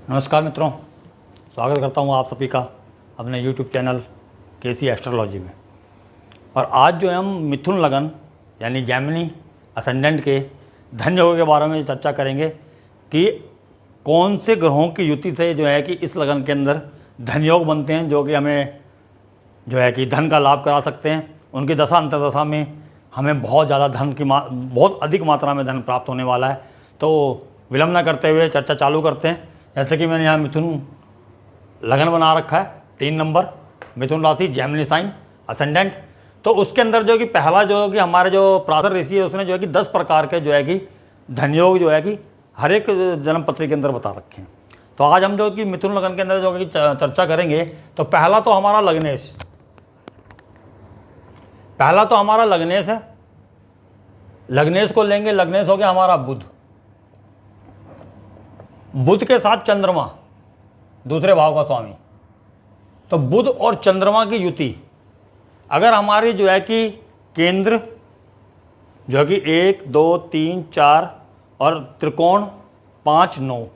नमस्कार मित्रों, स्वागत करता हूँ आप सभी का अपने YouTube चैनल केसी एस्ट्रोलॉजी में। और आज जो है हम मिथुन लगन यानी जेमिनी असेंडेंट के धन योग के बारे में चर्चा करेंगे कि कौन से ग्रहों की युति से जो है कि इस लगन के अंदर धन योग बनते हैं, जो कि हमें जो है कि धन का लाभ करा सकते हैं। उनकी दशा अंतर्दशा में हमें बहुत ज़्यादा धन की बहुत अधिक मात्रा में धन प्राप्त होने वाला है। तो विलंब न करते हुए चर्चा चालू करते हैं। जैसे कि मैंने यहाँ मिथुन लगन बना रखा है, 3 नंबर मिथुन राशि, जेमिनी साइन, असेंडेंट। तो उसके अंदर जो कि पहला जो कि हमारे जो पराशर ऋषि है उसने जो है कि 10 प्रकार के जो है कि धन योग जो है कि हर एक जन्म पत्री के अंदर बता रखे हैं। तो आज हम जो कि मिथुन लगन के अंदर जो कि चर्चा करेंगे, तो पहला तो हमारा लग्नेश है। लग्नेश को लेंगे। लग्नेश हो गया हमारा बुध के साथ चंद्रमा, दूसरे भाव का स्वामी। तो बुध और चंद्रमा की युति अगर हमारी जो है कि केंद्र जो है कि 1, 2, 3, 4 और त्रिकोण 5, 9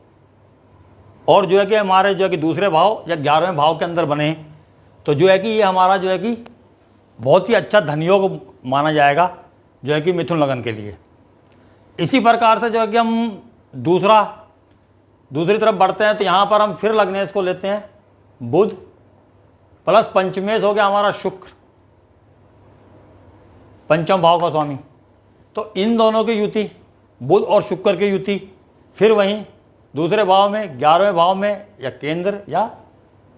और जो है कि हमारे जो है कि दूसरे भाव या 11वें भाव के अंदर बने, तो जो है कि ये हमारा जो है कि बहुत ही अच्छा धन योग माना जाएगा जो है कि मिथुन लगन के लिए। इसी प्रकार से जो है कि हम दूसरी तरफ बढ़ते हैं, तो यहाँ पर हम फिर लग्नेश को लेते हैं। बुध प्लस पंचमेश हो गया हमारा शुक्र, पंचम भाव का स्वामी। तो इन दोनों की युति, बुध और शुक्र की युति, फिर वहीं दूसरे भाव में 11वें भाव में या केंद्र या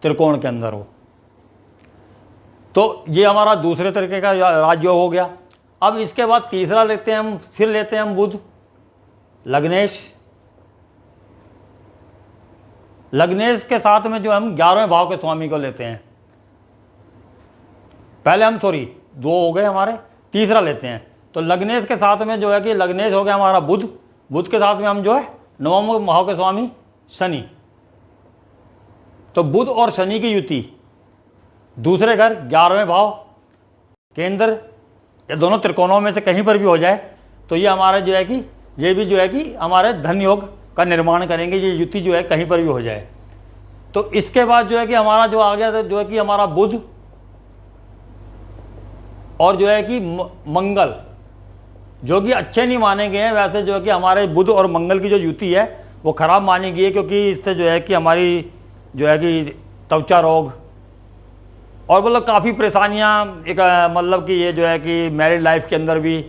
त्रिकोण के अंदर हो, तो ये हमारा दूसरे तरीके का राजयोग हो गया। अब इसके बाद तीसरा लेते हैं हम, फिर लेते हैं हम बुध, लग्नेश के साथ में जो हम 11वें भाव के स्वामी को लेते हैं। पहले हम 2 हो गए हमारे, तीसरा लेते हैं। तो लग्नेश के साथ में जो है कि लग्नेश हो गया हमारा बुध के साथ में हम जो है 9वें भाव के स्वामी शनि। तो बुध और शनि की युति, दूसरे घर 11वें भाव, केंद्र या दोनों त्रिकोणों में से कहीं पर भी हो जाए, तो ये हमारा जो है कि ये भी जो है कि हमारे धन योग का निर्माण करेंगे। ये युति जो है कहीं पर भी हो जाए। तो इसके बाद जो है कि हमारा जो आ गया जो है कि हमारा बुध और जो है कि मंगल, जो कि अच्छे नहीं माने गए हैं। वैसे जो है कि हमारे बुध और मंगल की जो युति है वो खराब मानी गई है, क्योंकि इससे जो है कि हमारी जो है कि त्वचा रोग और मतलब काफ़ी परेशानियां एक मतलब कि ये जो है कि मैरिड लाइफ के अंदर भी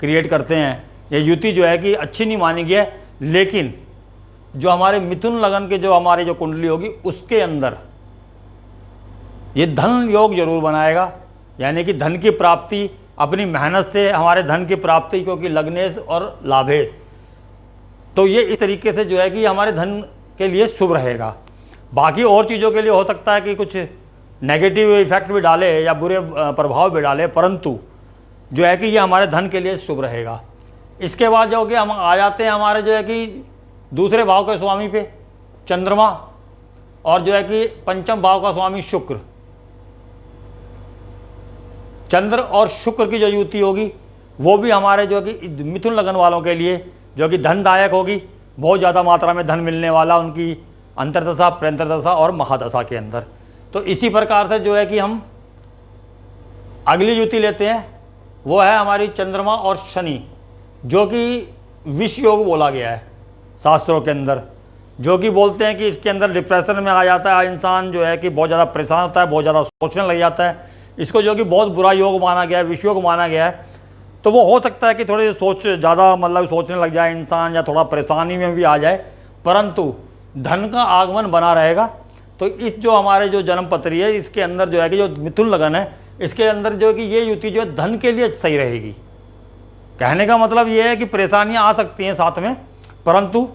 क्रिएट करते हैं। ये युति जो है कि अच्छी नहीं मानी गई है। लेकिन जो हमारे मिथुन लगन के जो हमारी जो कुंडली होगी उसके अंदर ये धन योग जरूर बनाएगा, यानी कि धन की प्राप्ति अपनी मेहनत से हमारे धन की प्राप्ति, क्योंकि लग्नेश और लाभेश, तो ये इस तरीके से जो है कि हमारे धन के लिए शुभ रहेगा। बाकी और चीज़ों के लिए हो सकता है कि कुछ नेगेटिव इफेक्ट भी डाले या बुरे प्रभाव भी डाले, परंतु जो है कि ये हमारे धन के लिए शुभ रहेगा। इसके बाद जो कि हम आ जाते हैं हमारे जो है कि दूसरे भाव के स्वामी पे चंद्रमा और जो है कि पंचम भाव का स्वामी शुक्र। चंद्र और शुक्र की जो युति होगी वो भी हमारे जो कि मिथुन लगन वालों के लिए जो कि धनदायक होगी। बहुत ज़्यादा मात्रा में धन मिलने वाला उनकी अंतर्दशा, प्रंतरदशा और महादशा के अंदर। तो इसी प्रकार से जो है कि हम अगली युति लेते हैं, वो है हमारी चंद्रमा और शनि, जो कि विष योग बोला गया है शास्त्रों के अंदर, जो कि बोलते हैं कि इसके अंदर डिप्रेशन में आ जाता है इंसान, जो है कि बहुत ज़्यादा परेशान होता है, बहुत ज़्यादा सोचने लग जाता है। इसको जो कि बहुत बुरा योग माना गया है, विष योग माना गया है। तो वो हो सकता है कि थोड़ी ज़्यादा मतलब सोचने लग जाए इंसान, या थोड़ा परेशानी में भी आ जाए, परंतु धन का आगमन बना रहेगा। तो इस जो हमारे जो जन्म पत्री है इसके अंदर जो है कि जो मिथुन लगन है इसके अंदर जो है कि ये युति जो है धन के लिए सही रहेगी। कहने का मतलब ये है कि परेशानियां आ सकती हैं साथ में, परंतु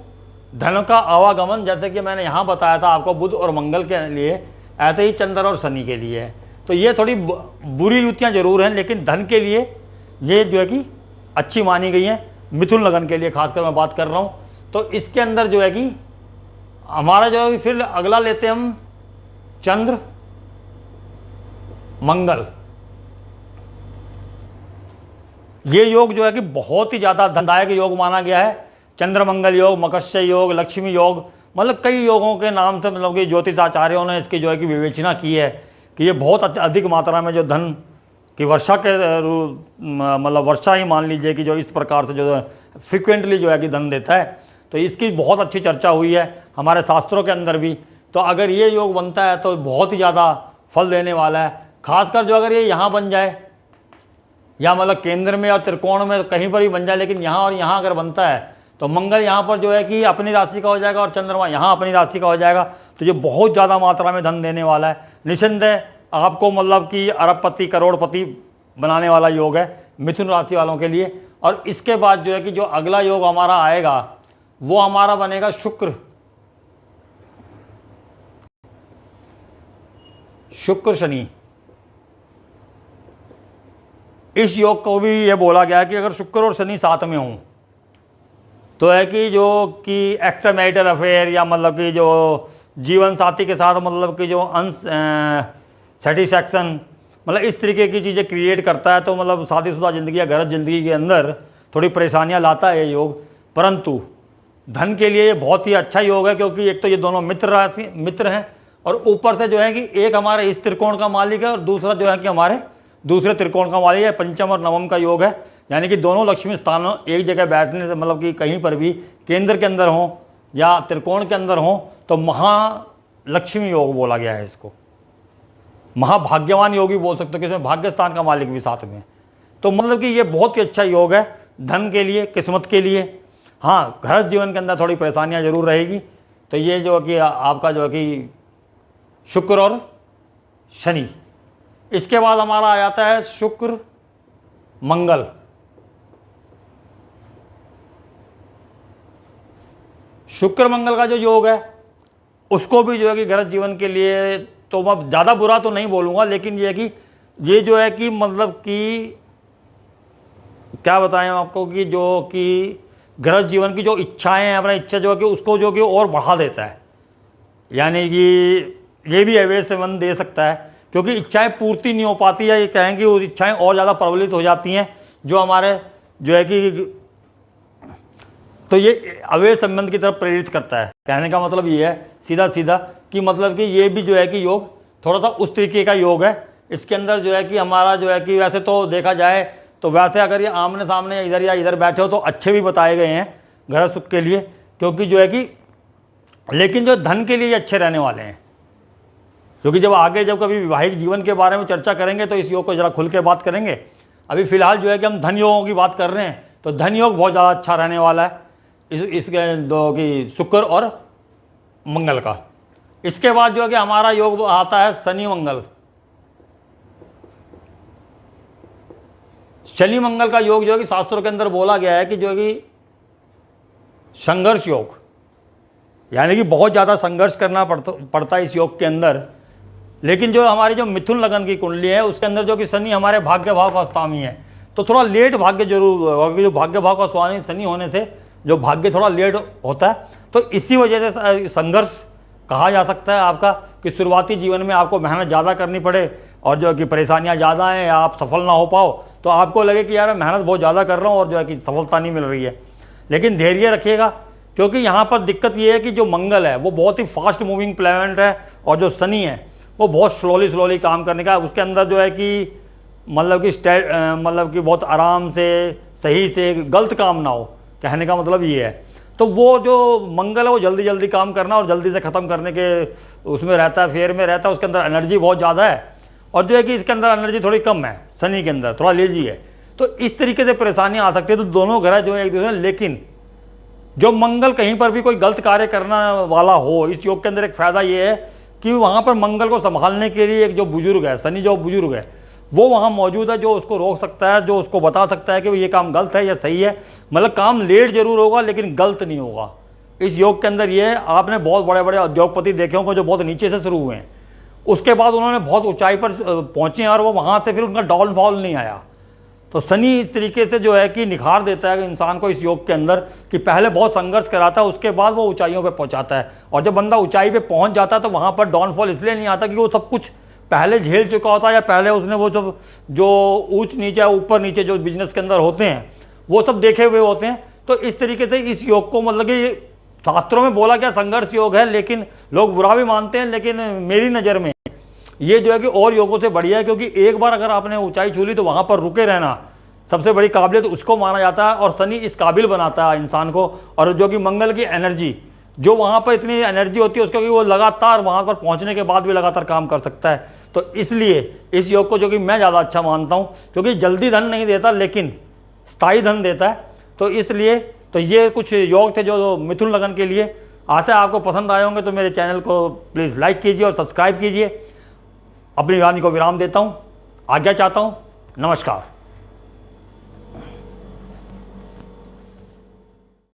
धन का आवागमन, जैसे कि मैंने यहाँ बताया था आपको बुध और मंगल के लिए, ऐसे ही चंद्र और शनि के लिए है। तो ये थोड़ी बुरी युतियाँ जरूर हैं, लेकिन धन के लिए ये जो है कि अच्छी मानी गई हैं। मिथुन लगन के लिए खासकर मैं बात कर रहा हूँ। तो इसके अंदर जो है कि हमारा जो है फिर अगला लेते हैं हम चंद्र मंगल। ये योग जो है कि बहुत ही ज़्यादा धनदायक योग माना गया है। चंद्र मंगल योग, मत्स्य योग, लक्ष्मी योग, मतलब कई योगों के नाम से मतलब कि ज्योतिष आचार्यों ने इसकी जो है कि विवेचना की है कि ये बहुत अधिक मात्रा में जो धन की वर्षा के मतलब वर्षा ही मान लीजिए कि जो इस प्रकार से जो फ्रिक्वेंटली जो है कि धन देता है, तो इसकी बहुत अच्छी चर्चा हुई है हमारे शास्त्रों के अंदर भी। तो अगर ये योग बनता है तो बहुत ही ज़्यादा फल देने वाला है। खासकर जो अगर ये यहाँ बन जाए या मतलब केंद्र में और त्रिकोण में कहीं पर भी बन जाए, लेकिन यहाँ और यहाँ अगर बनता है तो मंगल यहाँ पर जो है कि अपनी राशि का हो जाएगा और चंद्रमा यहाँ अपनी राशि का हो जाएगा, तो ये बहुत ज़्यादा मात्रा में धन देने वाला है। निसंदेह आपको मतलब कि अरबपति करोड़पति बनाने वाला योग है मिथुन राशि वालों के लिए। और इसके बाद जो है कि जो अगला योग हमारा आएगा वो हमारा बनेगा शुक्र शनि। इस योग को भी ये बोला गया है कि अगर शुक्र और शनि साथ में हों तो है कि जो कि एक्स्ट्रा मैरिटल अफेयर या मतलब कि जो जीवन साथी के साथ मतलब कि जो सेटिस्फैक्शन मतलब इस तरीके की चीज़ें क्रिएट करता है। तो मतलब शादीशुदा जिंदगी या गलत जिंदगी के अंदर थोड़ी परेशानियां लाता है ये योग, परंतु धन के लिए ये बहुत ही अच्छा योग है, क्योंकि एक तो ये दोनों मित्र हैं और ऊपर से जो है कि एक हमारे इस त्रिकोण का मालिक है और दूसरा जो है कि हमारे दूसरे त्रिकोण का मालिक है। पंचम और नवम का योग है, यानी कि दोनों लक्ष्मी स्थानों एक जगह बैठने से मतलब कि कहीं पर भी केंद्र के अंदर हो या त्रिकोण के अंदर हो तो महालक्ष्मी योग बोला गया है इसको। महाभाग्यवान योग भी बोल सकते हो कि इसमें भाग्य स्थान का मालिक भी साथ में। तो मतलब कि ये बहुत ही अच्छा योग है धन के लिए, किस्मत के लिए। हाँ, घर जीवन के अंदर थोड़ी परेशानियां जरूर रहेगी। तो ये जो कि आपका जो है कि शुक्र और शनि। इसके बाद हमारा आ जाता है शुक्र मंगल। शुक्र मंगल का जो योग है उसको भी जो है कि गृहस्थ जीवन के लिए तो मैं ज़्यादा बुरा तो नहीं बोलूँगा, लेकिन ये है कि ये जो है कि मतलब कि क्या बताएं आपको कि जो कि गृहस्थ जीवन की जो इच्छाएं हैं, अपना इच्छा जो है कि उसको जो कि और बढ़ा देता है। यानी कि ये भी अवैध संबंध दे सकता है, क्योंकि इच्छाएं पूर्ति नहीं हो पाती है। ये कहेंगे वो इच्छाएं और ज़्यादा प्रबलित हो जाती हैं जो हमारे जो है कि, तो ये अवैध संबंध की तरफ प्रेरित करता है। कहने का मतलब ये है सीधा सीधा कि मतलब कि ये भी जो है कि योग थोड़ा सा उस तरीके का योग है। इसके अंदर जो है कि हमारा जो है कि वैसे तो देखा जाए तो वैसे अगर ये आमने सामने इधर या इधर बैठे हो तो अच्छे भी बताए गए हैं घर सुख के लिए, क्योंकि जो है कि लेकिन जो धन के लिए अच्छे रहने वाले हैं। क्योंकि जब आगे जब कभी वैवाहिक जीवन के बारे में चर्चा करेंगे तो इस योग को जरा खुल के बात करेंगे। अभी फिलहाल जो है कि हम धन योगों की बात कर रहे हैं, तो धन योग बहुत ज़्यादा अच्छा रहने वाला है इसके दो कि शुक्र और मंगल का। इसके बाद जो है कि हमारा योग आता है शनि मंगल। शनि मंगल का योग जो है कि शास्त्रों के अंदर बोला गया है कि जो है कि संघर्ष योग, यानी कि बहुत ज़्यादा संघर्ष करना पड़ता है इस योग के अंदर। लेकिन जो हमारी जो मिथुन लगन की कुंडली है उसके अंदर जो कि शनि हमारे भाग्य भाव का स्वामी है, तो थोड़ा लेट भाग्य जरूर होगा। जो भाग्य भाव का स्वामी शनि होने से जो भाग्य थोड़ा लेट होता है, तो इसी वजह से संघर्ष कहा जा सकता है आपका कि शुरुआती जीवन में आपको मेहनत ज़्यादा करनी पड़े और जो कि परेशानियां ज़्यादा हैं या आप सफल ना हो पाओ तो आपको लगे कि यार मैं मेहनत बहुत ज़्यादा कर रहा हूँ और जो है कि सफलता नहीं मिल रही है। लेकिन धैर्य रखिएगा, क्योंकि यहाँ पर दिक्कत ये है कि जो मंगल है वो बहुत ही फास्ट मूविंग प्लैनेट है और जो शनि है वो बहुत स्लोली काम करने का। उसके अंदर जो है कि मतलब कि बहुत आराम से सही से गलत काम ना हो, कहने का मतलब ये है। तो वो जो मंगल है वो जल्दी काम करना और जल्दी से ख़त्म करने के उसमें रहता है, फेयर में रहता है। उसके अंदर एनर्जी बहुत ज़्यादा है और जो है कि इसके अंदर एनर्जी थोड़ी कम है, शनि के अंदर थोड़ा लेजी है। तो इस तरीके से परेशानियाँ आ सकती है। तो दोनों ग्रह जो है एक दूसरे, लेकिन जो मंगल कहीं पर भी कोई गलत कार्य करने वाला हो, इस योग के अंदर एक फायदा ये है कि वहाँ पर मंगल को संभालने के लिए एक जो बुजुर्ग है, शनि जो बुजुर्ग है वो वहाँ मौजूद है, जो उसको रोक सकता है, जो उसको बता सकता है कि ये काम गलत है या सही है। मतलब काम लेट जरूर होगा लेकिन गलत नहीं होगा। इस योग के अंदर ये आपने बहुत बड़े बड़े उद्योगपति देखे होंगे जो बहुत नीचे से शुरू हुए हैं, उसके बाद उन्होंने बहुत ऊंचाई पर पहुंचे और वो वहाँ से फिर उनका डाउनफॉल नहीं आया। तो शनि इस तरीके से जो है कि निखार देता है इंसान को इस योग के अंदर कि पहले बहुत संघर्ष कराता है, उसके बाद वो ऊंचाइयों पे पहुंचाता है। और जब बंदा ऊंचाई पे पहुंच जाता है तो वहाँ पर डाउनफॉल इसलिए नहीं आता कि वो सब कुछ पहले झेल चुका होता है या पहले उसने वो जो ऊंच नीचे ऊपर नीचे जो बिजनेस के अंदर होते हैं वो सब देखे हुए होते हैं। तो इस तरीके से इस योग को मतलब कि शास्त्रों में बोला क्या संघर्ष योग है, लेकिन लोग बुरा भी मानते हैं, लेकिन मेरी नज़र में ये जो है कि और योगों से बढ़िया है, क्योंकि एक बार अगर आपने ऊंचाई छू ली तो वहां पर रुके रहना सबसे बड़ी काबिलियत उसको माना जाता है, और शनि इस काबिल बनाता है इंसान को। और जो कि मंगल की एनर्जी, जो वहां पर इतनी एनर्जी होती है उसको कि वो लगातार वहां पर पहुंचने के बाद भी लगातार काम कर सकता है। तो इसलिए इस योग को जो कि मैं ज़्यादा अच्छा मानता हूं, क्योंकि जल्दी धन नहीं देता लेकिन स्थायी धन देता है। तो इसलिए तो ये कुछ योग थे जो मिथुन लगन के लिए। आशा है आपको पसंद आए होंगे, तो मेरे चैनल को प्लीज़ लाइक कीजिए और सब्सक्राइब कीजिए। अपनी वाणी को विराम देता हूं, आज्ञा चाहता हूं। नमस्कार।